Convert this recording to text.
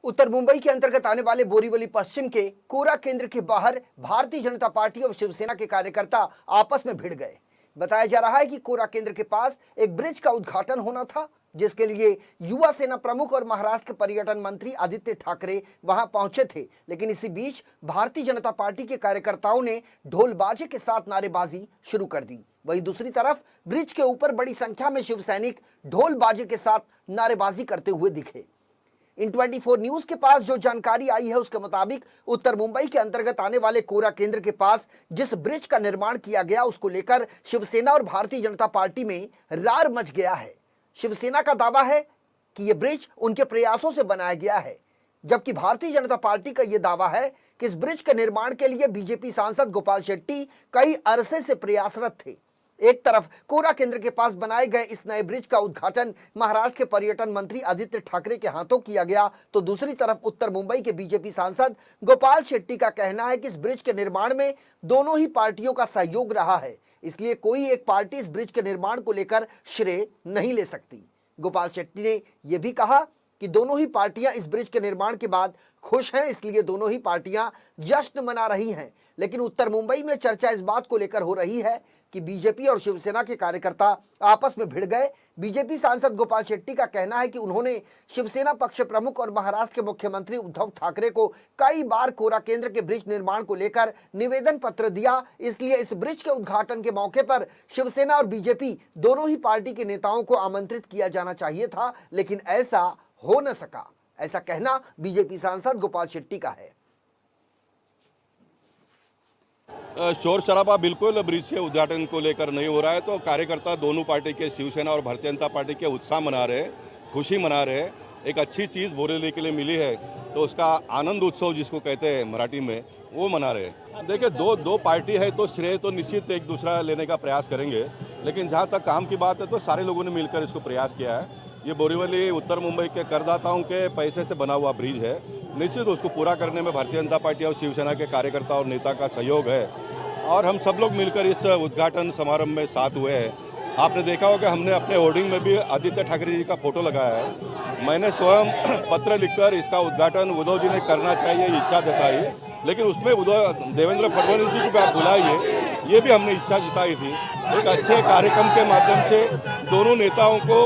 उत्तर मुंबई के अंतर्गत आने वाले बोरीवली पश्चिम के कोरा केंद्र के बाहर भारतीय जनता पार्टी और शिवसेना के कार्यकर्ता आपस में भिड़ गए। बताया जा रहा है कि कोरा केंद्र के पास एक ब्रिज का उद्घाटन होना था, जिसके लिए युवा सेना प्रमुख और महाराष्ट्र के पर्यटन मंत्री आदित्य ठाकरे वहां पहुंचे थे। लेकिन इसी बीच भारतीय जनता पार्टी के कार्यकर्ताओं ने ढोल बाजे के साथ नारेबाजी शुरू कर दी। वहीं दूसरी तरफ ब्रिज के ऊपर बड़ी संख्या में शिव सैनिक ढोल बाजे के साथ नारेबाजी करते हुए दिखे। इन 24 न्यूज के पास जो जानकारी आई है उसके मुताबिक उत्तर मुंबई के अंतर्गत आने वाले कोरा केंद्र के पास जिस ब्रिज का निर्माण किया गया उसको लेकर शिवसेना और भारतीय जनता पार्टी में रार मच गया है। शिवसेना का दावा है कि यह ब्रिज उनके प्रयासों से बनाया गया है, जबकि भारतीय जनता पार्टी का यह दावा है कि इस ब्रिज के निर्माण के लिए बीजेपी सांसद गोपाल शेट्टी कई अरसे से प्रयासरत थे। एक तरफ कोरा केंद्र के पास बनाए गए इस नए ब्रिज का उद्घाटन महाराष्ट्र के पर्यटन मंत्री आदित्य ठाकरे के हाथों किया गया, तो दूसरी तरफ उत्तर मुंबई के बीजेपी सांसद गोपाल शेट्टी का कहना है कि इस ब्रिज के निर्माण में दोनों ही पार्टियों का सहयोग रहा है, इसलिए कोई एक पार्टी इस ब्रिज के निर्माण को लेकर श्रेय नहीं ले सकती। गोपाल शेट्टी ने यह भी कहा कि दोनों ही पार्टियां इस ब्रिज के निर्माण के बाद खुश हैं, इसलिए दोनों ही पार्टियां जश्न मना रही हैं। लेकिन उत्तर मुंबई में चर्चा इस बात को लेकर हो रही है कि बीजेपी और शिवसेना के कार्यकर्ता आपस में भिड़ गए। बीजेपी सांसद गोपाल शेट्टी का कहना है कि उन्होंने शिवसेना पक्ष प्रमुख और महाराष्ट्र के मुख्यमंत्री उद्धव ठाकरे को कई बार कोरा केंद्र के ब्रिज निर्माण को लेकर निवेदन पत्र दिया, इसलिए इस ब्रिज के उद्घाटन के मौके पर शिवसेना और बीजेपी दोनों ही पार्टी के नेताओं को आमंत्रित किया जाना चाहिए था, लेकिन ऐसा हो न सका। ऐसा कहना बीजेपी सांसद गोपाल शेट्टी का है। शोर शराबा बिल्कुल ब्रिज के उद्घाटन को लेकर नहीं हो रहा है, तो कार्यकर्ता दोनों पार्टी के शिवसेना और भारतीय जनता पार्टी के उत्साह मना रहे, खुशी मना रहे। एक अच्छी चीज़ बोरीवली के लिए मिली है तो उसका आनंद उत्सव जिसको कहते हैं मराठी में, वो मना रहे। देखिए दो पार्टी है तो श्रेय तो निश्चित एक दूसरा लेने का प्रयास करेंगे, लेकिन जहाँ तक काम की बात है तो सारे लोगों ने मिलकर इसको प्रयास किया है। ये बोरीवली उत्तर मुंबई के करदाताओं के पैसे से बना हुआ ब्रिज है, निश्चित उसको पूरा करने में भारतीय जनता पार्टी और शिवसेना के कार्यकर्ता और नेता का सहयोग है और हम सब लोग मिलकर इस उद्घाटन समारंभ में साथ हुए हैं। आपने देखा होगा हमने अपने होर्डिंग में भी आदित्य ठाकरे जी का फोटो लगाया है। मैंने स्वयं पत्र लिखकर इसका उद्घाटन उद्धव जी ने करना चाहिए इच्छा जताई, लेकिन उसमें देवेंद्र फडणवीस जी को आप बुलाइए, ये भी हमने इच्छा जताई थी। एक अच्छे कार्यक्रम के माध्यम से दोनों नेताओं को